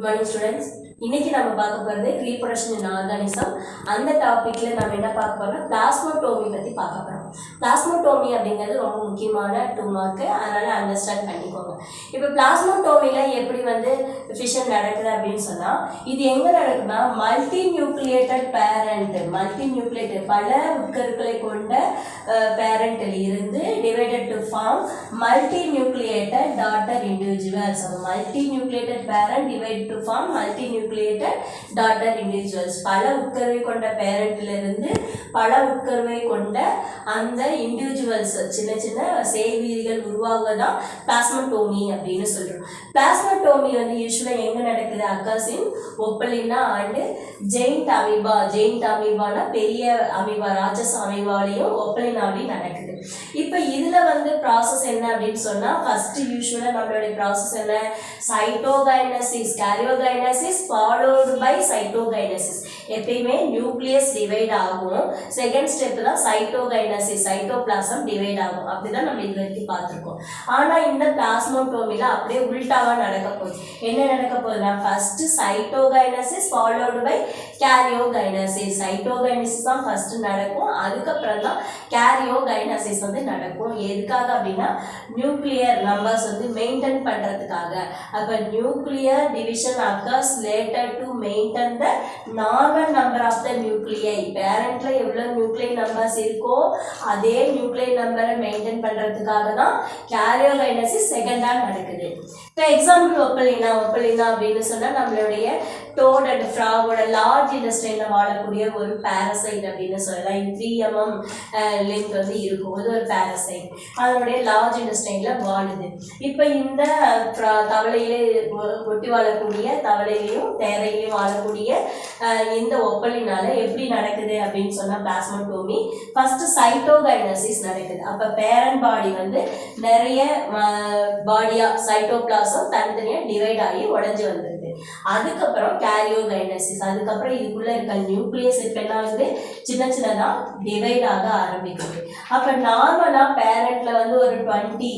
Good morning students. இன்னைக்கு நம்ம பார்க்க போறது ரீப்ரொடக்ஷன் இன் ஆர்கானிசம். அந்த டாபிக்ல நம்ம என்ன பார்க்க போறோம்னா பிளாஸ்மோடோமி பத்தி பார்க்க போறோம். பிளாஸ்மோடோமி அப்படிங்கிறது ரொம்ப முக்கியமான 2 மார்க், அதனால அண்டர்ஸ்டாண்ட் பண்ணிக்கோங்க. இப்போ பிளாஸ்மோடோமில எப்படி ஃபிஷன் நடக்குது அப்படின்னு சொன்னா இது எங்க நடக்குதுன்னா multi nucleated parent, multi nucleated பல உட்கருக்களை கொண்ட பேரண்ட்ல இருந்து divided to form multi nucleated daughter individuals. Multi nucleated parent divide to form multi nucleated daughter individuals. பல உட்கருவை கொண்ட பேரண்ட்ல இருந்து பல உட்கருவை கொண்ட அந்த இண்டிவிஜுவல்ஸ் சின்ன சின்ன செய்வீதிகள் உருவாகுவதான் பிளாஸ்மோடோமி அப்படின்னு சொல்றோம். பிளாஸ்மோடோமி யூஸ்வலா எங்க நடக்குது? Occurs in Opalina and giant amoeba. Giant அமீபானா பெரிய அமீபா, ராட்சச அமீபாலையும் ஒப்பலினாவிலையும் நடக்குது. இப்போ இதுல ப்ராசஸ் என்ன அப்படின்னு சொன்னா ஃபர்ஸ்ட் யூஸ்வலா நம்மளுடைய ப்ராசஸ் என்ன? Cytokinesis, karyokinesis followed by cytokinesis. எப்பயுமே நியூக்ளியஸ் டிவைட் ஆகும். செகண்ட் ஸ்டெப் தான் சைட்டோகைனசிஸ், சைட்டோபிளாசம் டிவைட் ஆகும். அப்படிதான் நம்ம இது வரைக்கும் பார்த்துருக்கோம். ஆனா இந்த பிளாஸ்மோடோமில அப்படியே உல்டாவா நடக்க போகுது. என்ன நடக்க போகுதுன்னா first cytokinesis followed by karyokinesis. Cytokinesis தான் ஃபர்ஸ்ட் நடக்கும், அதுக்கப்புறம் தான் கேரியோகைனசிஸ் நடக்கும். எதுக்காக அப்படின்னா நியூக்ளியர் நம்பர்ஸ் மெயின்டைன் பண்றதுக்காக. அப்ப nuclear division occurs later to maintain the normal number of the nuclei. பேரண்ட்ல எவ்வளவு நியூக்ளியை நம்பர்ஸ் இருக்கோ அதே நியூக்ளியை நம்பரை மெயின்டைன் பண்றதுக்காக தான் கேரியோகைனசிஸ் செகண்டா நடக்குது. இப்போ எக்ஸாம்பிள் ஒப்பலினா அப்படின்னு சொன்னா நம்மளுடைய டோட் அண்ட் ஃப்ராகோட லார்ஜ் இண்டஸ்ட்ரியில வாழக்கூடிய ஒரு பாரசைட் அப்படின்னு சொல்லலாம். 3 mm லென்த் இருக்கும். அது ஒரு பாரசைட், அதனுடைய லார்ஜ் இண்டஸ்ட்ரியில வாழுது. இப்போ இந்த தவளையில ஒட்டி வாழக்கூடிய தவளையிலையும் தேரையிலையும் வாழக்கூடிய இந்த ஒப்பலினால எப்படி நடக்குது அப்படின்னு சொன்னா பிளாஸ்மோடோமி ஃபர்ஸ்ட் சைட்டோகைனசிஸ் நடக்குது. அப்ப பேரண்ட் பாடி நிறைய பாடியா சைட்டோபிளாசம் தனித்தனியா டிவைட் ஆகி உடைஞ்சு வந்துருது. அதுக்கப்புறம் கேரியோகைனசிஸ், அதுக்கப்புறம் இதுக்குள்ள இருக்க நியூக்ளியஸ் என்ன சின்ன சின்னதா டிவைட் ஆக ஆரம்பிக்குது. அப்ப நார்மலா பேரண்ட்ல ஒரு 20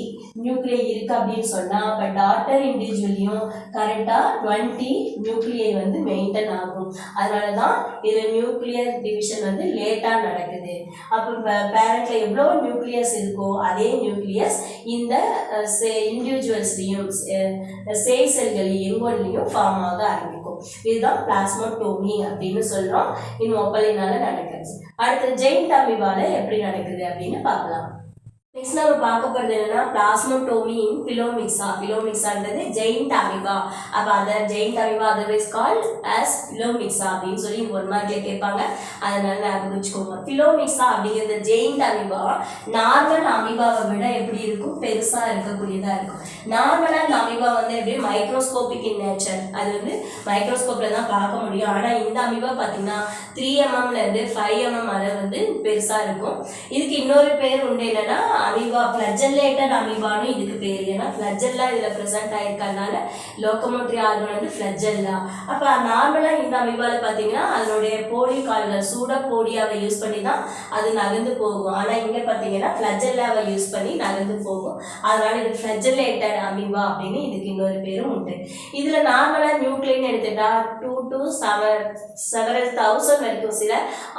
நியூக்ளியை இருக்கு அப்படின்னு சொன்னா அப்ப டாட்டர் இண்டிவிஜுவலையும் கரெக்டா 20 நியூக்ளியை மெயின்டைன் ஆகும். அதனாலதான் இது நியூக்ளியர் டிவிஷன் லேட்டா நடக்குது. அப்ப பேரண்ட்ல எவ்வளவு நியூக்ளியஸ் இருக்கோ அதே நியூக்ளியஸ் இந்த இண்டிவிஜுவல்ஸ்லயும் சேய் செல்களையும் எங்கொன்லையும் ஃபார்ம் ஆக ஆரம்பிக்கும். இதுதான் பிளாஸ்மோடோமி அப்படின்னு சொல்றோம். இந்த ஒப்பலினால நடக்குது. அடுத்து ஜெயிண்ட் அமீபால எப்படி நடக்குது அப்படின்னு பார்க்கலாம். நெக்ஸ்ட் நம்ம பார்க்க போறது என்னன்னா பிளாஸ்மோடோமி இன் பிலோமிக்ஸா. பிலோமிக்ஸான்றது ஜெயிண்ட் அமீபா. அப்ப அத giant amoeba otherwise called as Pelomyxa அப்படின்னு சொல்லி ஒரு மார்க்ல கேட்பாங்க, அதனால ஞாபகம் வச்சுக்கோங்க. பிலோமிக்ஸா அப்படிங்கிறது ஜெயிண்ட் அமீபா நார்மல் அமீபாவை விட எப்படி இருக்கும்? பெருசா இருக்கக்கூடியதா இருக்கும். நார்மலா இந்த அமீபா எப்படி மைக்ரோஸ்கோபிக் இன் நேச்சர், அது மைக்ரோஸ்கோப்ல தான் பார்க்க முடியும். ஆனா இந்த அமீபா பாத்தீங்கன்னா 3 mm ல இருந்து 5 mm வரை பெருசா இருக்கும். இதுக்கு இன்னொரு பேர் உண்டு, என்னன்னா அமீபா ஃபிளஜெல்லேட்டட் அமீபான்னு இதுக்கு பேர். ஏன்னா ஃபிளஜெல்லா இதுல பிரசன்ட் ஆயிருக்கறனால லோகோமோட்டரி ஆர்கன் ஃபிளஜெல்லா. அப்ப நார்மலா இந்த அமீபால பாத்தீங்கன்னா அதனுடைய போடி கால்கள் சூடோபோடியாவை யூஸ் பண்ணி தான் அது நகர்ந்து போகும். ஆனா இங்க பாத்தீங்கன்னா ஃபிளஜெல்லாவை யூஸ் பண்ணி நகர்ந்து போகும். அதனால இது ஃபிளஜெல்லேட்டட் அமீபா அப்படின்னு இதுக்கு இன்னொரு பேரும் உண்டு. இதுல நார்மலா நியூக்ளியன் எடுத்துட்டா 2 to 7,000 வரைக்கும், சில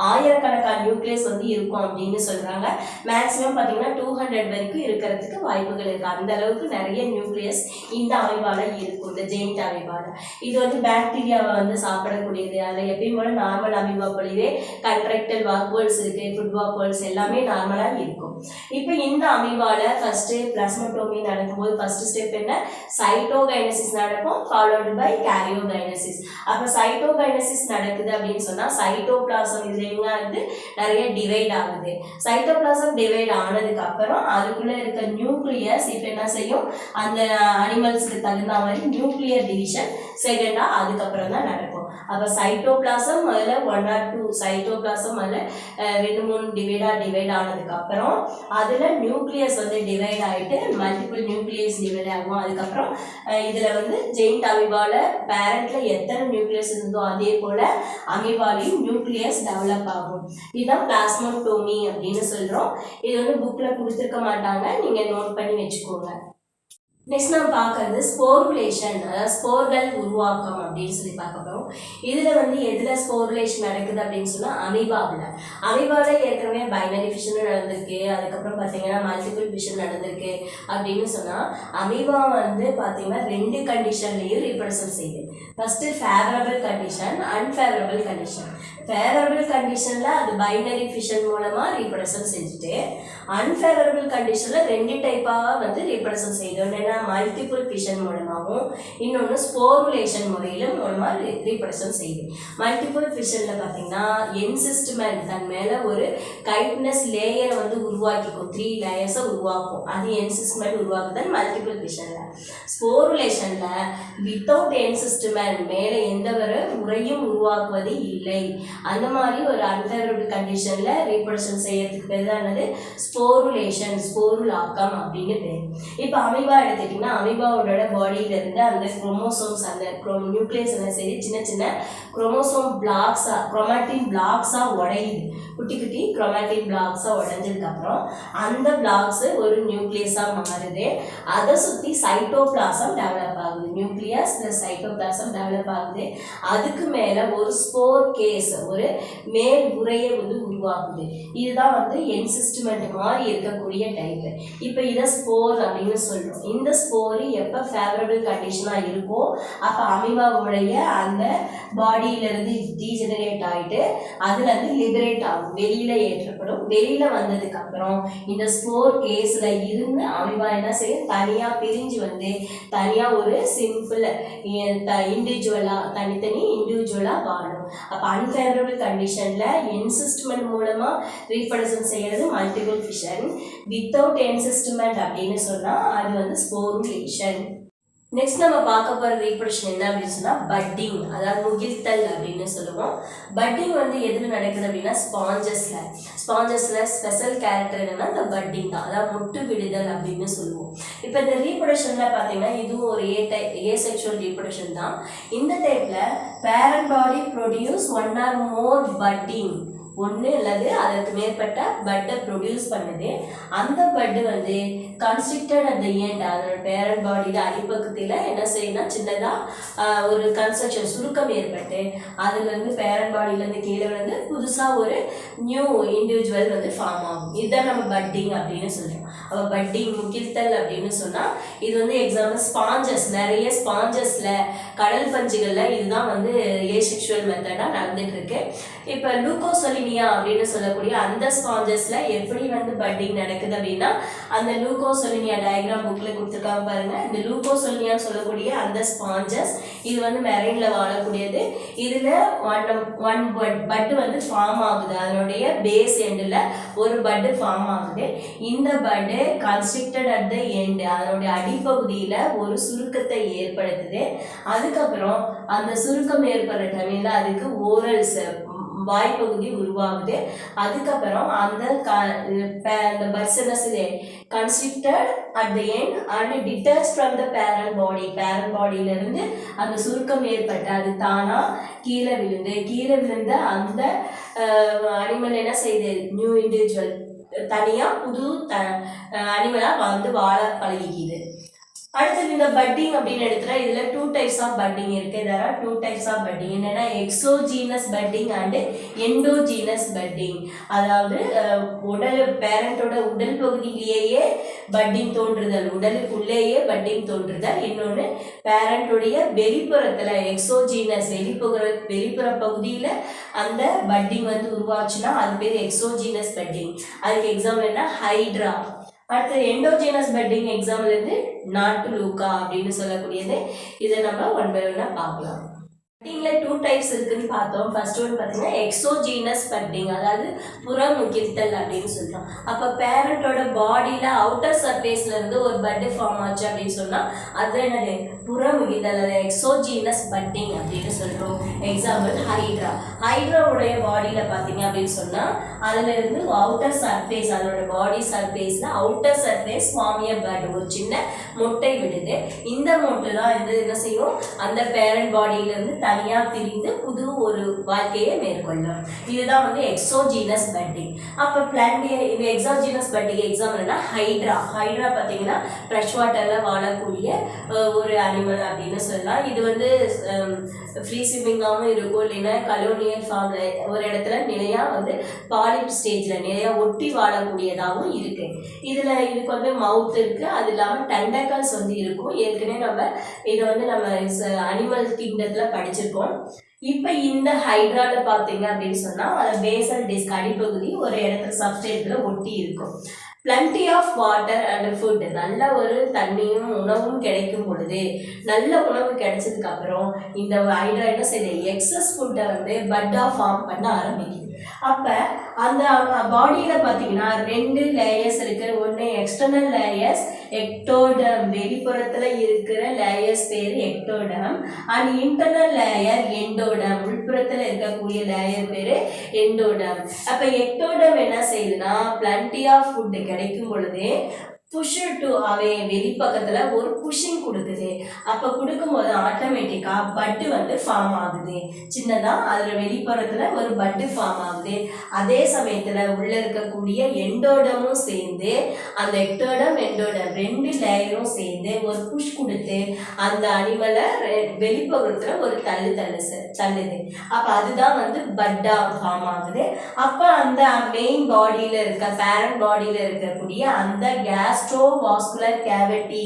ஆயிரக்கணக்கான நியூக்ளியஸ் இருக்கும் அப்படின்னு சொல்றாங்க. மேக்சிமம் பாத்தீங்கன்னா 200 வரைக்கும் இருக்கிறதுக்கு வாய்ப்புகள் இருக்கு. அந்த அளவுக்கு நிறைய நியூக்ளியஸ் இந்த அமீபால இருக்கும், இந்த ஜெயிண்ட் அமீபால. இது பாக்டீரியாவை சாப்பிடக்கூடியது. அதுல எப்பயும் போல நார்மல் அமீபா போலவே கண்ட்ராக்டல் வாக்வல்ஸ் இருக்கு, ஃபுட் வாக்வல்ஸ் எல்லாமே நார்மலா இருக்கும். இப்போ இந்த அமீபால ஃபர்ஸ்ட் பிளாஸ்மோடோமி நடக்கும்போது ஃபர்ஸ்ட் ஸ்டெப் என்ன? சைட்டோகைனசிஸ் நடக்கும், ஃபாலோடு பை கேரியோகைனசிஸ். அப்ப சைட்டோகைனசிஸ் நடக்குது அப்படின்னு சொன்னா சைட்டோபிளாசம் இதுல எங்க நிறைய டிவைட் ஆகுது. சைட்டோபிளாசம் டிவைட் ஆனதுக்கு அப்புறம் அதுக்குள்ள இருக்க நியூக்ளியஸ் இப்ப என்ன செய்யும்? அந்த அனிமல்ஸ்க்கு தகுந்த மாதிரி நியூக்ளியர் டிவிஷன் செகண்டா அதுக்கப்புறம் தான் நடக்கும். அப்ப சைட்டோபிளாசம் முதல்ல 1 or 2 சைட்டோபிளாசம் முதல்ல 2-3 டிவைட் ஆனதுக்கு அப்புறம் அதுல நியூக்ளியஸ் டிவைட் ஆயிட்டு மல்டிபிள் நியூக்ளியஸ் டிவைட் ஆகும். அதுக்கப்புறம் இதுல ஜெயிண்ட் அமீபால பேரண்ட்ல எத்தனை நியூக்ளியஸ் இருந்தோ அதே போல அமீபாலையும் நியூக்ளியஸ் டெவலப் ஆகும். இதுதான் பிளாஸ்மோடோமி அப்படின்னு சொல்றோம். இது புக்ல கொடுத்துருக்க மாட்டாங்க, நீங்க நோட் பண்ணி வச்சுக்கோங்க. நெக்ஸ்ட் நம்ம பார்க்கறது ஸ்போருலேஷன், அதாவது ஸ்போர்கள் உருவாக்கம் அப்படின்னு சொல்லி பார்க்க போகிறோம். இதில் வந்து எதில் ஸ்போருலேஷன் நடக்குது அப்படின்னு சொன்னால் அமீபாவில் ஏற்கனவே பைனரி ஃபிஷனும் நடந்திருக்கு, அதுக்கப்புறம் பார்த்தீங்கன்னா மல்டிபிள் ஃபிஷன் நடந்திருக்கு. அப்படின்னு சொன்னால் அமீபா வந்து பார்த்தீங்கன்னா 2 கண்டிஷன்லேயும் ரீப்ரொடக்ஷன் செய்யுது. First favourable condition, unfavourable condition. Favourable கண்டிஷனில் அது பைனரி ஃபிஷன் மூலமாக ரீப்ரொடக்ஷன் செஞ்சுட்டு, அன்ஃபேவரபிள் கண்டிஷனில் 2 டைப்பாக வந்து ரீப்ரொடக்ஷன் செய்யுது. ஒன்று மல்டிபிள் ஃபிஷன் மூலமாகவும், இன்னொன்று ஸ்போருலேஷன் முறையிலும் மூலமாக ரீப்ரொடக்ஷன் செய்யுது. மல்டிபிள் ஃபிஷனில் பார்த்தீங்கன்னா என்சிஸ்ட்மெண்ட் தன் மேலே ஒரு கைட்னஸ் லேயரை வந்து உருவாக்கிக்கும், 3 லேயர்ஸை உருவாக்கும். அது என்சிஸ்ட்மெண்ட் உருவாக்குதல் மல்டிபிள் ஃபிஷனில். ஸ்போருலேஷனில் வித்தவுட் என்சிஸ்ட்மெண்ட் மேலே எந்த ஒரு முறையும் உருவாக்குவது இல்லை. அந்த மாதிரி ஒரு அன்ஃபேவரபிள் கண்டிஷனில் ரீப்ரொடக்ஷன் செய்யறதுக்கு பேர் தான் என்னது ஸ்போருலேஷன், ஸ்போருலாக்கம் அப்படின்னு பேர். இப்போ அமீபா எடுத்துக்கிட்டிங்கன்னா அமீபாவோட பாடியிலேருந்து அந்த குரோமோசோம்ஸ், அந்த நியூக்ளியஸ் என்ன செய்யுது, சின்ன சின்ன குரோமோசோம் பிளாக்ஸாக, குரோமாட்டின் பிளாக்ஸாக உடையுது. குட்டி குட்டி குரோமாட்டின் பிளாக்ஸாக உடஞ்சதுக்கப்புறம் அந்த பிளாக்ஸு ஒரு நியூக்ளியஸாக மாறுது. அதை சுற்றி சைட்டோபிளாசம் டெவலப் ஆகுது. நியூக்ளியஸ் ப்ளஸ் சைட்டோபிளாசம் டெவலப் ஆகுது. அதுக்கு மேலே ஒரு ஸ்போர் கேஸ், ஒரு மேல் உரையை வந்து உருவாக்குது. இதுதான் வந்து என்சிஸ்ட்மெண்ட் மாதிரி இருக்கக்கூடிய டைப்பு. இப்போ இதை ஸ்போர் அப்படின்னு சொல்கிறோம். இந்த ஸ்போரு எப்போ ஃபேவரபிள் கண்டிஷனாக இருக்கோ அப்போ அமீபாவுடைய அந்த பாடியிலேருந்து டீஜெனரேட் ஆகிட்டு அதுலேருந்து லிபரேட் ஆகும், வெளியில் ஏற்றப்படும். வெளியில் வந்ததுக்கப்புறம் இந்த ஸ்போர் கேஸில் இருந்து அமீபா என்ன செய்யும், தனியாக பிரிஞ்சு வந்து தனியாக ஒரு சிம்பிள் இண்டிவிஜுவலாக தனித்தனி இண்டிவிஜுவலாக வாழும். அப்போ அன்ஃபேவரபிள் கண்டிஷனில் என்சிஸ்ட்மெண்ட் மூலமாக ரீப்ரொடக்ஷன் செய்கிறது மல்டிபிள் ஃபிஷன். வித்தவுட் என்சிஸ்ட்மெண்ட் அப்படின்னு சொன்னால் அது வந்து ஸ்போருலேஷன். நெக்ஸ்ட் நம்ம பார்க்க போகிற ரீப்ரொடக்ஷன் என்ன அப்படின்னு சொன்னால் பட்டிங், அதாவது முகிழ்த்தல் அப்படின்னு சொல்லுவோம். பட்டிங் வந்து எதில் நடக்குது அப்படின்னா ஸ்பாஞ்சஸில் ஸ்பெஷல் கேரக்டர் என்னன்னா இந்த பட்டிங் தான், அதாவது முட்டு விடுதல் அப்படின்னு சொல்லுவோம். இப்போ இந்த ரீப்ரொடக்ஷனில் பார்த்தீங்கன்னா இதுவும் ஒரு ஏசெக்சுவல் ரீப்ரொடக்ஷன் தான். இந்த டைப்பில் parent body produce 1 or more budding, ஒன்று அல்லது அதற்கு மேற்பட்ட பட்டை ப்ரொடியூஸ் பண்ணுது. அந்த பட்டு வந்து கன்ஸ்ட்ரக்டட் அட் த எண்ட், அதோட பேரண்ட் பாடியில் அடிப்பக்கத்தில் என்ன செய்யணும், சின்னதாக ஒரு கன்ஸ்ட்ரக்ஷன் சுருக்கம் ஏற்பட்டு அதுலேருந்து பேரண்ட் பாடியிலேருந்து கீழே வந்து புதுசாக ஒரு நியூ இண்டிவிஜுவல் வந்து ஃபார்ம் ஆகும். இதுதான் நம்ம பட்டிங் அப்படின்னு சொல்கிறோம். அப்போ பட்டிங் முகிழ்த்தல் அப்படின்னு சொன்னால் இது வந்து எக்ஸாம்பிள் ஸ்பாஞ்சஸ், நிறைய ஸ்பாஞ்சஸில் கடல் பஞ்சுகளில் இதுதான் வந்து ஏசெக்சுவல் மெத்தடாக நடந்துட்டு இருக்கு. இப்போ லூகோசொலினியா அப்படின்னு சொல்லக்கூடிய அந்த ஸ்பாஞ்சஸில் எப்படி வந்து பட்டிங் நடக்குது அப்படின்னா அந்த லூகோசொலினியா டயக்ராம் புக்கில் கொடுத்துருக்காங்க பாருங்க. இந்த லூகோசொலினியான்னு சொல்லக்கூடிய அந்த ஸ்பாஞ்சஸ் இது வந்து மெரைனில் வாழக்கூடியது. இதில் ஒன் பட்டு வந்து ஃபார்ம் ஆகுது, அதனுடைய பேஸ் எண்டில் ஒரு பட்டு ஃபார்ம் ஆகுது. இந்த பட்டு கன்ஸ்ட்ரக்டட் அட் த எண்ட், அதனுடைய அடிப்பகுதியில் ஒரு சுருக்கத்தை ஏற்படுத்துது. அதுக்கப்புறம் அந்த சுருக்கம் ஏற்படுற டைமில் அதுக்கு ஓரல்ஸ் வாய்ப்பகுதி உருவாகுது. அதுக்கப்புறம் அந்த பட்ஸ் என்ன செய்யுது, constructed at the end and detach from the parent பாடியிலிருந்து அந்த சுருக்கம் ஏற்பட்டு அது தானாக கீழே விழுந்த அந்த அனிமல் என்ன செய்யுது, நியூ இண்டிவிஜுவல் தனியாக புது அனிமலாக வந்து வாழ பழகிக்குது. அடுத்தது இந்த பட்டிங் அப்படின்னு எடுத்துட்டா இதில் 2 types ஆஃப் பட்டிங் இருக்குது. இதில் 2 types ஆஃப் பட்டிங் என்னென்னா exogenous budding and endogenous budding. அதாவது பேரண்டோட உடல் பகுதியிலேயே பட்டிங் தோன்றுதல், உடலுக்குள்ளேயே பட்டிங் தோன்றுதல். இன்னொன்று பேரண்ட்டுடைய வெளிப்புறத்தில் எக்ஸோஜீனஸ் வெளிப்புற பகுதியில் அந்த பட்டிங் வந்து உருவாச்சுன்னா அது பேர் எக்ஸோஜீனஸ் பட்டிங். அதுக்கு எக்ஸாம்பிள் என்ன, ஹைட்ரா. அடுத்து எண்டோஜீனஸ் பட்டிங் எக்ஸாம்பிள் வந்து நாட்டு லூக்கா அப்படின்னு சொல்லக்கூடியது. இதை நம்ம 1 by 1 பார்க்கலாம். பட்டிங்கில் 2 types இருக்குன்னு பார்த்தோம். ஃபர்ஸ்ட் ஒன் பார்த்தீங்கன்னா எக்ஸோஜீனஸ் பட்டிங், அதாவது புற முகிழ்த்தல் அப்படின்னு சொல்கிறோம். அப்போ பேரண்டோட பாடியில் அவுட்டர் சர்ஃபேஸில் இருந்து ஒரு பட்டு ஃபார்ம் ஆச்சு அப்படின்னு சொன்னால் அது என்னது, புற முகிழ்த்தல், அது எக்ஸோஜீனஸ் பட்டிங் அப்படின்னு சொல்கிறோம். எக்ஸாம்பிள் ஹைட்ராவுடைய பாடியில் பார்த்தீங்க அப்படின்னு சொன்னால் அதிலிருந்து அவுட்டர் சர்ஃபேஸ், அதோட பாடி சர்ஃபேஸில் outer surface form a bud, ஒரு சின்ன மொட்டை விடுது. இந்த மொட்டை தான் என்ன செய்யும், அந்த பேரண்ட் பாடியிலேருந்து தனியாக பிரிந்து புது ஒரு வாழ்க்கையை மேற்கொள்ளும். இதுதான் வந்து எக்ஸோஜீனஸ் பட்டிங். அப்போ இது எக்ஸோஜீனஸ் பட்டிங் எக்ஸாம்பிள் என்ன, ஹைட்ரா பார்த்தீங்கன்னா ஃப்ரெஷ் வாட்டரில் வாழக்கூடிய ஒரு அனிமல் அப்படின்னு சொல்லலாம். இது வந்து ஃப்ரீ ஸ்விம்மிங்காகவும் இருக்கும், இல்லைன்னா கலோனியல் ஃபார்மில் ஒரு இடத்துல நிலையாக வந்து பாலிப் ஸ்டேஜில் நிலையாக ஒட்டி வாழக்கூடியதாகவும் இருக்குது. இதுக்கு வந்து மவுத் இருக்குது, அது இல்லாமல் டெண்டக்கல்ஸ் வந்து இருக்கும். ஏற்கனவே இதை வந்து நம்ம அனிமல் கிங்டத்தில் படிச்சிருக்கோம். இப்போ இந்த ஹைட்ரால பார்த்தீங்க அப்படின்னு சொன்னால் அது பேசல் டிஸ்க் அடிப்பகுதி ஒரு இடத்துல சப்ஸ்ட்ரேட்டில் ஒட்டி இருக்கும். Plenty of water and food, நல்ல ஒரு தண்ணியும் உணவும் கிடைக்கும் பொழுது, நல்ல உணவு கிடைச்சதுக்கு அப்புறம் இந்த ஹைட்ரா என்ன செய்யுது, எக்ஸஸ் ஃபுட்டை வந்து பட்டாக ஃபார்ம் பண்ண ஆரம்பிக்குது. அப்போ அந்த பாடியில் பார்த்தீங்கன்னா 2 லேயர்ஸ் இருக்கு. ஒன்று எக்ஸ்டர்னல் லேயர்ஸ், எக்டோடம், வெளிப்புறத்தில் இருக்கிற லேயர்ஸ் பேர் ectoderm. And internal layer endoderm, உள்புறத்தில் இருக்கக்கூடிய லேயர் பேர் எண்டோடம். அப்போ எக்டோடம் என்ன செய்யுதுன்னா பிளண்டி ஆஃப் ஃபுட் கிடைக்கும் பொழுது புஷ் டு அவே, வெளிப்பக்கத்தில் ஒரு புஷிங் கொடுக்குது. அப்போ கொடுக்கும்போது ஆட்டோமேட்டிக்காக பட்டு வந்து ஃபார்ம் ஆகுது. சின்னதாக அதில் வெளிப்புறத்தில் ஒரு பட்டு ஃபார்ம் ஆகுது. அதே சமயத்தில் உள்ளே இருக்கக்கூடிய எண்டோடமும் சேர்ந்து அந்த எக்டோடம் எண்டோடம் 2 லேயரும் சேர்ந்து ஒரு புஷ் கொடுத்து அந்த அனிமலை வெளிப்பக்கத்தில் ஒரு தள்ளுது. அப்போ அதுதான் வந்து பட்டா ஃபார்ம் ஆகுது. அப்போ அந்த மெயின் பாடியில் இருக்க பேரண்ட் பாடியில் இருக்கக்கூடிய அந்த கேஸ்ட்ரோவாஸ்குலர் கேவிட்டி,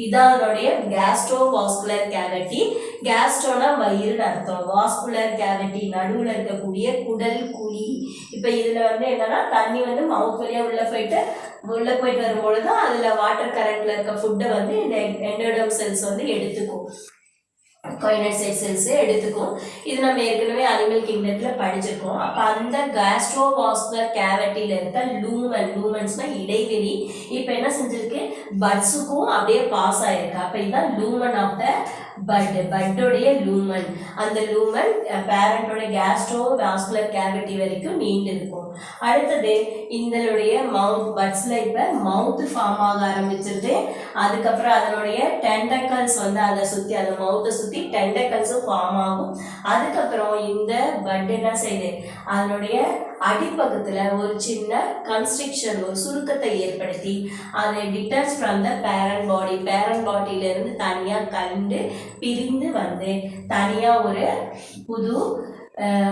இதனுடைய கேஸ்ட்ரோவாஸ்குலர் கேவிட்டி. கேஸ்ட்ரோனா வயிறுன்னு அர்த்தம், வாஸ்குலர் கேவிட்டி நடுவில் இருக்கக்கூடிய குடல் குழி. இப்போ இதில் வந்து என்னன்னா தண்ணி வந்து மவுத் வழியாக உள்ளே போயிட்டு வரும்பொழுது அதில் வாட்டர் கரண்ட்ல இருக்க ஃபுட்டை வந்து இந்த எண்டோடர்ம் செல்ஸ் வந்து எடுத்துக்கும், காயினோசைட் செல்ஸ் எடுத்துக்கும். இது நம்ம ஏற்கனவே அனிமல் கிங்டத்தில் படிச்சிருக்கோம். அப்போ அந்த கேஸ்ட்ரோவாஸ்குலர் கேவிட்டியில் இருக்க லூமன்ஸ்னா இடைவெளி இப்போ என்ன செஞ்சிருக்கு, பட்ஸுக்கும் அப்படியே பாஸ் ஆயிருக்கு. அப்போ இதுதான் லூமன் ஆஃப் த பட்டோடைய லூமன். அந்த லூமன் பேரண்டோட கேஸ்ட்ரோவாஸ்குலர் கேவிட்டி வரைக்கும் நீண்டு இருக்கும். அடுத்தது இதனுடைய மவுத் பட்ஸில் இப்போ மவுத் ஃபார்ம் ஆக ஆரம்பிச்சிருது. அதுக்கப்புறம் அதனுடைய டெண்டக்கல்ஸ் வந்து அதை சுற்றி, அந்த மவுத்தை சுற்றி டெண்டக்கல்ஸும் ஃபார்ம் ஆகும். அதுக்கப்புறம் இந்த பட் என்ன செய்யுது, அதனுடைய அடிப்பக்கத்தில் ஒரு சின்ன கன்ஸ்ட்ரிக்ஷன், ஒரு சுருக்கத்தை ஏற்படுத்தி அதை டிட்டாச் ஃப்ரம் த பேரண்ட் பாடியிலேருந்து தனியாக கண்டு பிரிந்து வந்து தனியாக ஒரு புது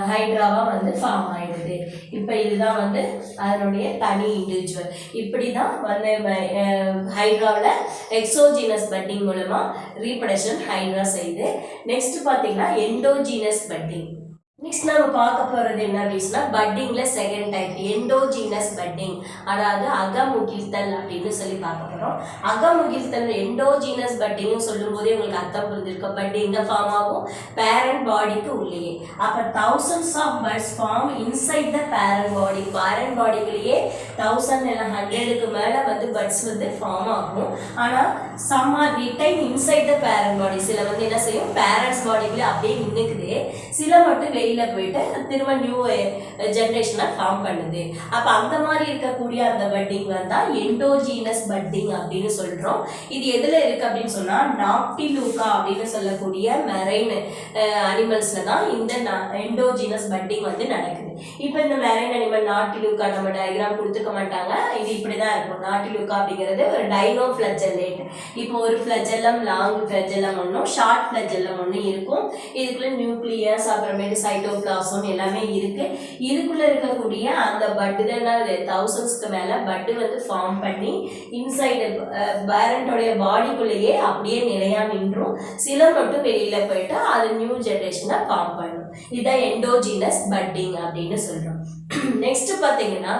ஹைட்ராவாக வந்து ஃபார்ம் ஆகிடுது. இப்போ இதுதான் வந்து அதனுடைய தனி இண்டிவிஜுவல். இப்படி தான் வந்து ஹைட்ராவில் எக்ஸோஜீனஸ் பட்டிங் மூலமாக ரீப்ரொடக்ஷன் ஹைட்ரா செய்யுது. நெக்ஸ்ட் பார்த்தீங்கன்னா எண்டோஜீனஸ் பட்டிங். நெக்ஸ்ட் நம்ம பார்க்க போகிறது என்ன அப்படின்னா பட்டிங்கில் செகண்ட் டைப் எண்டோஜீனஸ் பட்டிங், அதாவது அகமுகிழ்த்தல் அப்படின்னு சொல்லி பார்க்க போகிறோம். அகமுகிழ்த்தல் எண்டோஜீனஸ் பட்டிங்னு சொல்லும் போதே உங்களுக்கு அர்த்தம் புரிஞ்சிருக்க. பட் எங்கே ஃபார்ம் ஆகும், பேரண்ட் பாடிக்கு உள்ளேயே. அப்போ thousands of birds form inside the parent body. Parent பாடிக்குள்ளேயே 1000 இல்லை 100க்கு மேலே வந்து பர்ட்ஸ் வந்து ஃபார்ம் ஆகும். ஆனால் some are retained inside the parent body. சில வந்து என்ன செய்யும், பேரண்ட்ஸ் பாடிக்குள்ளே அப்படியே நின்றுக்குது. சில மட்டும் வெளியில் போயிட்டு திரும்ப நியூ ஜென்ரேஷனாக ஃபார்ம் பண்ணுது. அப்போ அந்த மாதிரி இருக்கக்கூடிய அந்த பட்டிங் வந்தால் எண்டோஜீனஸ் பட்டிங் அப்படின்னு சொல்கிறோம். இது எதில் இருக்குது அப்படின்னு சொன்னால் நாக்டிலூக்கா அப்படின்னு சொல்லக்கூடிய மெரைன் அனிமல்ஸில் தான் இந்த எண்டோஜீனஸ் பட்டிங் வந்து நடக்குது. இப்போ இந்த மெரைன் அனிமல் நாக்டிலூக்கா நம்ம டயக்ராம் கொடுத்துக்க மாட்டாங்க, இது இப்படி தான் இருக்கும். நாக்டிலூக்கா அப்படிங்கிறது ஒரு டைனோ ஃப்ளஜெல்லேட். இப்போ ஒரு ஃப்ளஜெல்லம், லாங் ஃப்ளஜெல்லம் ஒன்றும், ஷார்ட் ஃப்ளஜெல்லம் ஒன்றும் இருக்கும். இதுக்குள்ள நியூக்ளியஸ், அப்புறமேட்டு சைட்டோபிளாசம் எல்லாமே இருக்கு. இதுக்குள்ள இருக்கக்கூடிய அந்த பட்டு தான் 1000க்கு மேல பட்டு வந்து ஃபார்ம் பண்ணி இன்சைடு பேரண்டோடைய பாடிக்குள்ளேயே அப்படியே நிலையா நின்றும். சில மட்டும் வெளியில போயிட்டு அது நியூ ஜெனரேஷனை ஃபார்ம் பண்ணும். இதுதான் எண்டோஜீனஸ் பட்டிங் அப்படின்னு சொல்றோம். நெக்ஸ்ட் பார்த்தீங்கன்னா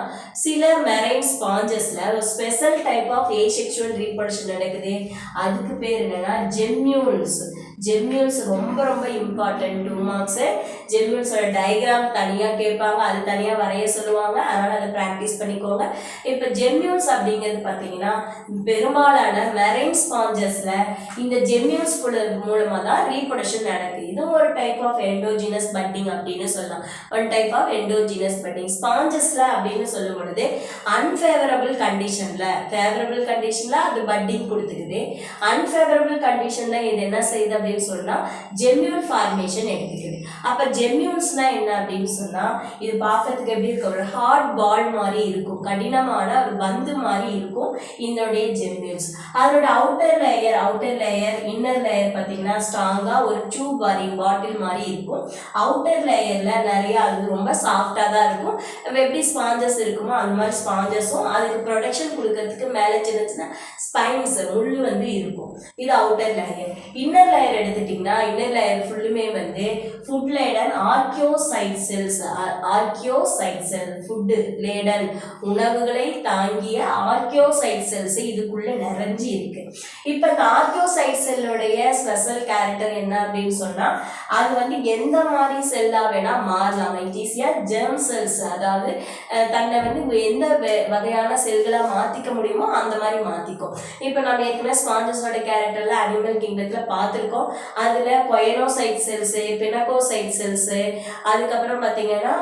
சில மெரைன் ஸ்பாஞ்சஸ்ல ஒரு special type of asexual reproduction நடக்குது. அதுக்கு பேர் என்னன்னா ஜெம்யூல்ஸ். ஜெம்யூல்ஸ் ரொம்ப ரொம்ப இம்பார்ட்டன்ட் 2 மார்க்ஸ். ஜெம்யூல்ஸோட டயக்ராம் தனியாக கேட்பாங்க, அது தனியாக வரைய சொல்லுவாங்க, அதனால் அதை ப்ராக்டிஸ் பண்ணிக்கோங்க. இப்போ ஜெம்யூல்ஸ் அப்படிங்கிறது பார்த்தீங்கன்னா பெரும்பாலான மெரைன் ஸ்பாஞ்சஸில் இந்த ஜெம்யூல்ஸ் மூலமாக தான் ரீப்ரொடக்ஷன் நடக்குது. இதுவும் ஒரு டைப் ஆஃப் எண்டோஜீனஸ் பட்டிங் அப்படின்னு சொல்லலாம். One type of endogenous budding. ஸ்பாஞ்சஸில் அப்படின்னு சொல்லும் பொழுது அன்ஃபேவரபிள் கண்டிஷனில், ஃபேவரபிள் கண்டிஷனில் அது பட்டிங் கொடுத்துக்குது. அன்ஃபேவரபிள் கண்டிஷனில் இது என்ன செய்யுது அப்படின்னு சொன்னால் ஜெம்யூல் ஃபார்மேஷன் எடுத்துக்குது. அப்போ ஜெம்யூல்ஸ்னால் என்ன அப்படின்னு சொன்னால் இது பார்க்கறதுக்கு எப்படி இருக்கும், ஒரு ஹார்ட் பால் மாதிரி இருக்கும், கடினமான ஒரு பந்து மாதிரி இருக்கும் இதனுடைய ஜெம்யூல்ஸ். அதோட அவுட்டர் லேயர் இன்னர் லேயர் பார்த்தீங்கன்னா ஸ்ட்ராங்காக ஒரு டியூப் மாதிரி பாட்டில் மாதிரி இருக்கும். அவுட்டர் லேயரில் நிறைய அது ரொம்ப சாஃப்டாக தான் இருக்கும். எப்படி ஸ்பாஞ்சஸ் இருக்குமோ அந்த மாதிரி ஸ்பாஞ்சஸும் அதுக்கு ப்ரொடெக்ஷன் கொடுக்கறதுக்கு மேலே சின்ன சின்ன ஸ்பைன்ஸ் முள் வந்து இருக்கும். இது அவுட்டர் லேயர். இன்னர் லேயர் எடுத்துட்டிங்கன்னா இன்னர் லேயர் ஃபுல்லுமே வந்து food laden archaeocyte cells. Food laden உணவுகளை தாங்கிய ஆர்கியோசைட் செல்ஸ் இதுக்குள்ள நிறைஞ்சி இருக்கு. இப்போ இந்த ஆர்கியோசைட் செல்லுடைய ஸ்பெஷல் கேரக்டர் என்ன அப்படின்னு சொன்னா அது வந்து எந்த மாதிரி செல்லா வேணா மாறலாம். It is a germ cells, அதாவது தன்னை வந்து எந்த வகையான செல்களா மாத்திக்க முடியுமோ அந்த மாதிரி மாத்திக்கும். இப்போ நம்ம ஏற்கனவே ஸ்பாஞ்சஸோட கேரக்டர்ல அனிமல் கிங்டத்துல பார்த்துருக்கோம். அதுல கொயனோசைட் செல்ஸ், பினகோசைட் செல்ஸ், அதுக்கப்புறம் பார்த்தீங்கன்னா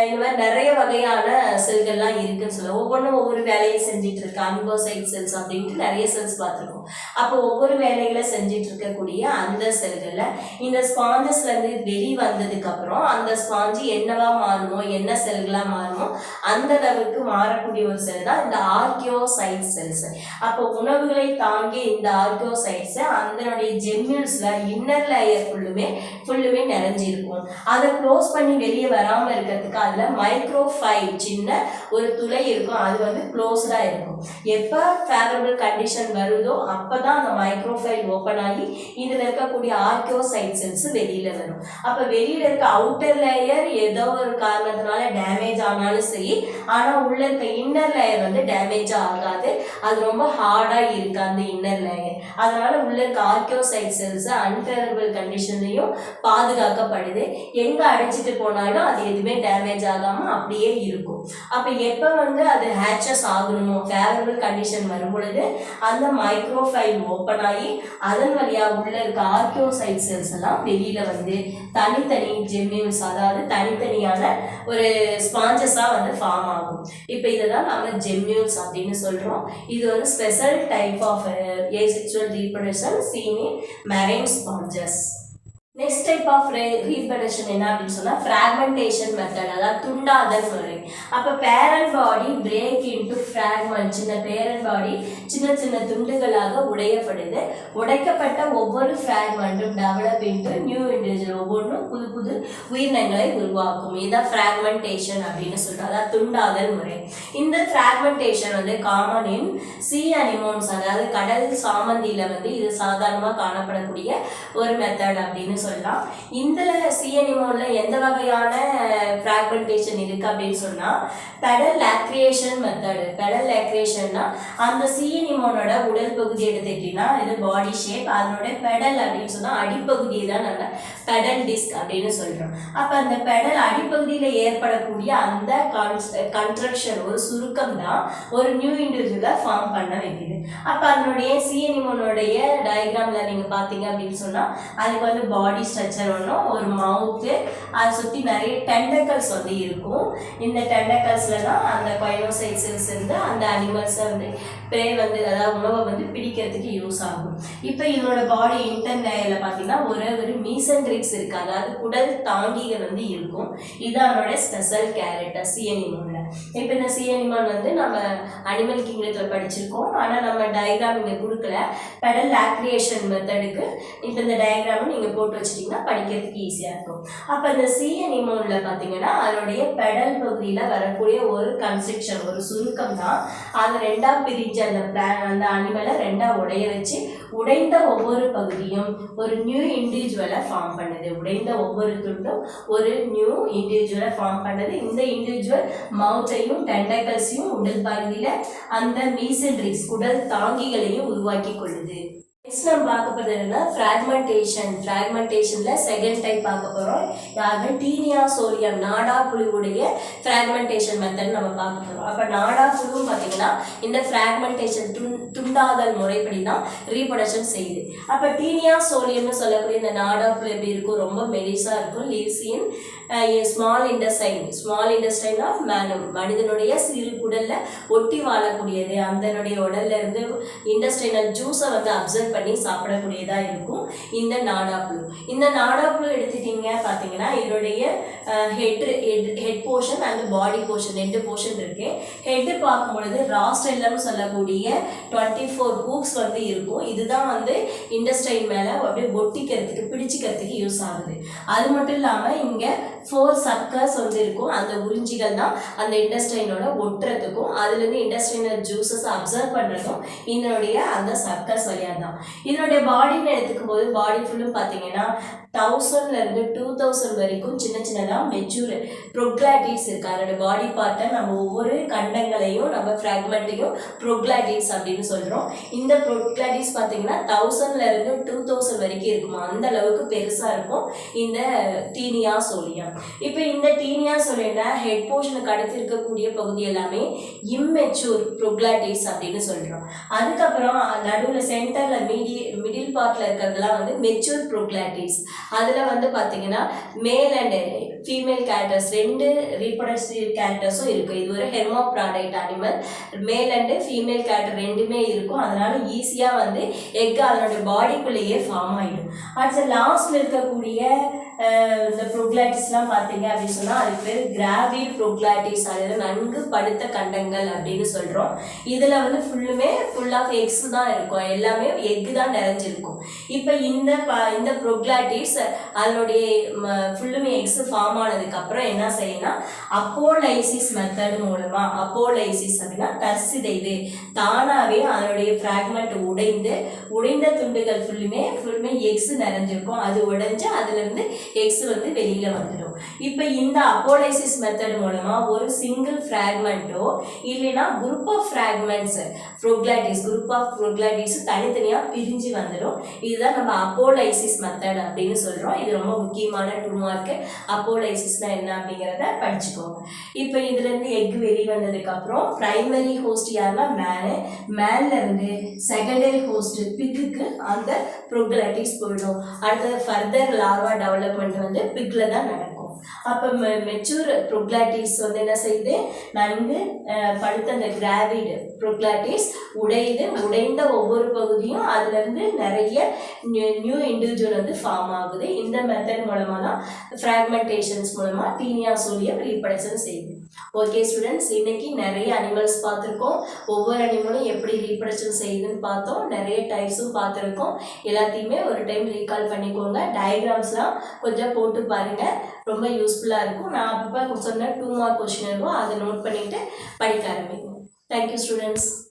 இந்த மாதிரி நிறைய வகையான செல்கள்லாம் இருக்குன்னு சொல்லுவோம். ஒவ்வொன்றும் ஒவ்வொரு வேலையை செஞ்சுட்டு இருக்கு. அமிகோசைட் செல்ஸ் அப்படின்ட்டு நிறைய செல்ஸ் பார்த்துருக்கோம். அப்போ ஒவ்வொரு வேலைகளை செஞ்சுட்டு இருக்கக்கூடிய அந்த செல்களில் இந்த ஸ்பாஞ்சஸ்லேருந்து வெளி வந்ததுக்கு அப்புறம் அந்த ஸ்பாஞ்சு என்னவா மாறுமோ, என்ன செல்களாக மாறுமோ அந்த அளவுக்கு மாறக்கூடிய ஒரு செல் தான் இந்த ஆர்கியோசைட் செல்ஸ். அப்போ உணவுகளை தாங்கி இந்த ஆர்கியோசைட்ஸ் அதனுடைய ஜெம்யூல்ஸ்ல இன்னர் லேயர் ஃபுல்லுமே நிறைஞ்சிருக்கும். அதை க்ளோஸ் பண்ணி வெளியே வராமல் இருக்கிறதுக்கு அதில் மைக்ரோஃபைல் சின்ன ஒரு துளை இருக்கும். அது வந்து க்ளோஸ்டா இருக்கும். எப்போ ஃபேவரபிள் கண்டிஷன் வருதோ அப்போதான் அந்த மைக்ரோஃபைல் ஓப்பன் ஆகி இதில் இருக்கக்கூடிய ஆர்கியோசைட் செல்ஸ் வெளியில வரும். அப்போ வெளியில இருக்க அவுட்டர் லேயர் ஏதோ ஒரு காரணத்தினால டேமேஜ் ஆனாலும் சரி, ஆனால் உள்ள இருக்க இன்னர் லேயர் வந்து டேமேஜ் ஆகாது. அது ரொம்ப ஹார்டாக இருக்கு அந்த இன்னர் லேயர். அதனால உள்ள இருக்க ஆர்கியோசைட் செல்ஸ் அன்ஃபேவரபிள் கண்டிஷன்லையும் பாதுகாக்கப்படுது. எங்கே அடைச்சிட்டு போனாலும் அது எதுவுமே டேமேஜ் ஆகாமல் அப்படியே இருக்கும். அப்போ எப்போ வந்து அது ஹேச்சஸ் ஆகணுமோ ஃபேவரபிள் கண்டிஷன் வரும் பொழுது அந்த மைக்ரோஃபைல் ஓப்பன் ஆகி அதன் வழியாக உள்ள இருக்க ஆர்கியோசைட் செல்ஸ் எல்லாம் வெளியில வந்து தனித்தனி ஜெம்யூல்ஸ், அதாவது தனித்தனியான ஒரு ஸ்பாஞ்சஸாக வந்து ஃபார்ம் ஆகும். இப்போ இதை தான் நம்ம ஜெம்யூல்ஸ் அப்படின்னு சொல்கிறோம். இது வந்து special type of asexual reproduction seen in marine sponges. Next type of reproduction என்ன அப்படின்னு சொன்னால் ஃப்ராக்மெண்டேஷன் மெத்தட், அதாவது துண்டாதல் முறை. அப்போ parent body break into fragment, parent body சின்ன சின்ன துண்டுகளாக உடையப்படுது. உடைக்கப்பட்ட ஒவ்வொரு ஃப்ராக்மெண்ட்டும் டெவலப் இன்டு நியூ இண்டிவிஜுவல், ஒவ்வொன்றும் புது புது உயிரினங்களை உருவாக்கும். இதுதான் ஃப்ராக்மெண்டேஷன் அப்படின்னு சொல்கிறோம், அதாவது துண்டாதல் முறை. இந்த ஃப்ராக்மெண்டேஷன் வந்து காமன் இன் சீ அனிமோன்ஸ், அதாவது கடல் சாமந்தியில் வந்து இது சாதாரணமாக காணப்படக்கூடிய ஒரு மெத்தட் அப்படின்னு சொல்லலாம். இந்த சீ அனிமோன்ல எந்த வகையான ஃப்ராக்மெண்டேஷன் இருக்கு அப்படின்னு சொன்னா பெடல் லாக்ரியேஷன் மெத்தட். பெடல் லாக்ரியேஷன்னா அந்த சீ அனிமோனோட உடல் பகுதி எடுத்துக்கிட்டீங்கன்னா இது பாடி ஷேப், அதனோட பெடல் அப்படின்னு சொன்னா அடிப்பகுதியை தான் நம்ம பெடல் டிஸ்க் அப்படின்னு சொல்றோம். அப்ப அந்த பெடல் அடிப்பகுதியில் ஏற்படக்கூடிய அந்த கன்ட்ரக்ஷன், ஒரு சுருக்கம் தான் ஒரு நியூ இண்டிவிஜுவலை ஃபார்ம் பண்ண வைக்குது. அப்ப அதனுடைய சீ அனிமோனுடைய டயக்ராம்ல நீங்க பாத்தீங்க அப்படின்னு சொன்னா அதுக்கு வந்து பாடி ஸ்ட்ரக்சர் ஒன்றும், ஒரு மவுத்து, அதை சுற்றி நிறைய டெண்டக்கல்ஸ் வந்து இருக்கும். இந்த டெண்டக்கல்ஸில் தான் அந்த கொயனோசைட் செல்ஸ் இருந்து அந்த அனிமல்ஸை வந்து ப்ரே வந்து, அதாவது உணவை வந்து பிடிக்கிறதுக்கு யூஸ் ஆகும். இப்போ இதனோட பாடி இன்டர்ன் லேயரில் பார்த்தீங்கன்னா ஒரு மீசன்ட்ரிக்ஸ் இருக்குது, அதாவது குடல் தாங்கிகள் வந்து இருக்கும். இதுதான் அதனோட ஸ்பெஷல் கேரக்டர் சீ அனிமோனில். இப்போ இந்த சீ அனிமல் வந்து நம்ம அனிமல் கிங்டத்தில் படிச்சிருக்கோம், ஆனால் நம்ம டயக்ராம் இங்கே கொடுக்கல. பெடல் லாக்ரியேஷன் மெத்தடுக்கு இப்போ இந்த டயக்ராமும் நீங்கள் போட்டு வச்சிட்டிங்கன்னா படிக்கிறதுக்கு ஈஸியாக இருக்கும். அப்போ இந்த சீ அனிமோனில் பார்த்தீங்கன்னா அதனுடைய பெடல் பகுதியில் வரக்கூடிய ஒரு கன்ஸ்ட்ரக்ஷன், ஒரு சுருக்கம் தான். அது ரெண்டாக பிரிஞ்சு அந்த அனிமலை ரெண்டாக உடைய வச்சு உடைந்த ஒவ்வொரு பகுதியும் ஒரு நியூ இண்டிவிஜுவலை ஃபார்ம் பண்ணுது. உடைந்த ஒவ்வொரு துண்டும் ஒரு நியூ இண்டிவிஜுவலை ஃபார்ம் பண்ணுது. இந்த இண்டிவிஜுவல் மவுத்தையும் டெண்டக்கல்ஸையும் உடல் பகுதியில் அந்த மீசன்ட்ரிக்ஸ் குடல் தாங்கிகளையும் உருவாக்கி கொள்ளுது. நெக்ஸ்ட் நம்ம பார்க்க போகிறது என்னன்னா ஃப்ராக்மெண்டேஷன். ஃப்ராக்மெண்டேஷனில் செகண்ட் டைப் பார்க்க போகிறோம். யாருன்னா டீனியா சோலியம், நாடா புழுவுடைய ஃப்ராக்மெண்டேஷன் மெத்தட் நம்ம பார்க்க போகிறோம். அப்போ நாடா புழுவும் பார்த்தீங்கன்னா இந்த ஃப்ராக்மெண்டேஷன் துண்டாதல் முறைப்படி தான் ரீப்ரொடக்ஷன் செய்யுது. அப்போ டீனியா சோலியம்னு சொல்லக்கூடிய இந்த நாடா புழு எப்படி இருக்கும், ரொம்ப மெலிசாக இருக்கும். Lives in small intestine of மேனம், மனிதனுடைய சிறு குடலில் ஒட்டி வாழக்கூடியது. அதனுடைய உடல்ல இருந்து இன்டெஸ்டைனல் ஜூஸை வந்து அப்சர்வ் பண்ணி சாப்பிடக்கூடியதாக இருக்கும் இந்த நாடாப்புழு. இந்த நாடாப்புழு எடுத்துட்டீங்க பார்த்தீங்கன்னா இதனுடைய head portion and body portion 2 portion இருக்கு. ஹெட் பார்க்கும் பொழுது ராஸ்ட்ரெல்லம்னு சொல்லக்கூடிய 24 ஹூக்ஸ் வந்து இருக்கும். இதுதான் வந்து இண்டஸ்ட்ரைன் மேலே அப்படியே ஒட்டிக்கிறதுக்கு பிடிச்சிக்கிறதுக்கு யூஸ் ஆகுது. அது மட்டும் இல்லாமல் இங்கே 4 சக்கர்ஸ் வந்து இருக்கும். அந்த உறிஞ்சிகள் தான் அந்த இண்டஸ்ட்ரைனோட ஒட்டுறதுக்கும் அதுலேருந்து இண்டஸ்ட்ரைனல் ஜூஸஸ் அப்சர்வ் பண்ணுறதும் இதனுடைய அந்த சக்கர்ஸ் வழியாக தான். இதனுடைய பாடின்னு எடுத்துக்கும் போது பாடி ஃபுல்லும் பார்த்தீங்கன்னா 1000லேருந்து 2000 வரைக்கும் சின்ன சின்னதாக மெச்சூர் ப்ரோக்ளாட்டிட்ஸ் இருக்குது. அதோட பாடி பார்ட்டை நம்ம ஒவ்வொரு கண்டங்களையும் நம்ம ஃப்ராக்மெண்ட்டையும் ப்ரோக்ளாட்டிட்ஸ் அப்படின்னு சொல்கிறோம். இந்த ப்ரோக்ளாட்டிட்ஸ் பார்த்தீங்கன்னா 1000லேருந்து 2000 வரைக்கும் இருக்குமா, அந்த அளவுக்கு பெருசாக இருக்கும் இந்த டீனியா சோலியா. இப்போ இந்த டீனியா சோலியா ஹெட் போர்ஷனுக்கு அடுத்து இருக்கக்கூடிய பகுதி எல்லாமே இம்மெச்சூர் ப்ரோக்ளாட்டிட்ஸ் அப்படின்னு சொல்கிறோம். அதுக்கப்புறம் நடுவில் சென்டரில் மிடில் பார்ட்டில் இருக்கிறதுலாம் வந்து மெச்சூர் ப்ரோக்ளாட்டிட்ஸ். அதில் வந்து பார்த்தீங்கன்னா male and female characters 2 reproductive கேரக்டர்ஸும் இருக்கும். இது ஒரு hermaphrodite animal. Male and female character 2மே இருக்கும். அதனால ஈஸியாக வந்து எக் அதனுடைய பாடிக்குள்ளேயே ஃபார்ம் ஆகிடும். அடுத்த லாஸ்ட்ல இருக்கக்கூடிய இந்த ப்ரோக்ளாட்டிஸ்லாம் பார்த்தீங்க அப்படின்னு சொன்னால் அதுக்கு பேர் கிராவிட் ப்ரோக்ளாட்டிஸ், அதாவது நன்கு படுத்த கண்டங்கள் அப்படின்னு சொல்கிறோம். இதில் வந்து ஃபுல் ஆஃப் எக்ஸ் தான் இருக்கும், எல்லாமே எக்கு தான் நிறைஞ்சிருக்கும். இப்போ இந்த ப்ரோக்ளாட்டிஸ் அதனுடைய ஃபுல்லுமே எக்ஸ் ஃபார்ம் ஆனதுக்கப்புறம் என்ன செய்யணும், அப்போலைசிஸ் மெத்தட் மூலமாக, அப்போலைசிஸ் அப்படின்னா தற்சிதைவு, தானாகவே அதனுடைய ஃப்ராக்மெண்ட் உடைந்த துண்டுகள் ஃபுல்லுமே எக்ஸ் நிறைஞ்சிருக்கும். அது உடைஞ்சு அதுலேருந்து எக்ஸ் வந்து வெளியில வந்துடும். இப்போ இந்த அப்போலைசிஸ் மெத்தட் மூலமா ஒரு சிங்கிள் ஃப்ராக்மெண்ட்டோ இல்லைன்னா group of fragments group of proglottids தனித்தனியா பிரிஞ்சு வந்துடும். இதுதான் நம்ம அப்போலைசிஸ் மெத்தட் அப்படின்னு சொல்றோம். இது ரொம்ப முக்கியமான 2 மார்க். அப்போலைசிஸ்னா என்ன அப்படிங்கிறத படிச்சுக்கோங்க. இப்போ இதுல இருந்து எக் வெளியே வந்ததுக்கு அப்புறம் பிரைமரி ஹோஸ்ட் யாருன்னா மேல்ல இருந்து செகண்டரி ஹோஸ்ட் பிக்குக்கு அந்த ப்ரோக்ளாட்டிஸ் போயிடும். அடுத்தது ஃபர்தர் லார்வா டெவலப்மெண்ட் வந்து பிக்ல தான் நடக்கும். அப்போ மெச்சூர் ப்ரோக்ளாட்டிஸ் வந்து என்ன செய்யுது, நன்கு படுத்த அந்த கிராவிட் ப்ரோக்ளாட்டிஸ் உடைந்த ஒவ்வொரு பகுதியும் அதுல இருந்து நிறைய நியூ இண்டிவிஜுவல் வந்து ஃபார்ம் ஆகுது. இந்த மெத்தட் மூலமா தான் ஃப்ராக்மெண்டேஷன்ஸ் மூலமா டீனியா சோலியம் ரீப்ரொடக்ஷன் செய்யுது. ஓகே ஸ்டூடெண்ட்ஸ், இன்னைக்கு நிறைய அனிமல்ஸ் பார்த்துருக்கோம். ஒவ்வொரு அனிமலும் எப்படி ரீப்ரொடக்ஷன் செய்யுதுன்னு பார்த்தோம். நிறைய டைப்ஸும் பார்த்துருக்கோம். எல்லாத்தையுமே ஒரு டைம் ரீகால் பண்ணிக்கோங்க. டயக்ராம்ஸ்லாம் கொஞ்சம் போட்டு பாருங்க, ரொம்ப யூஸ்ஃபுல்லாக இருக்கும். நான் அப்பப்போ சொன்ன 2 மார்க் கொஸ்டின் இருக்கும், அதை நோட் பண்ணிட்டு படிக்க ஆரம்பிக்கும். Thank you students.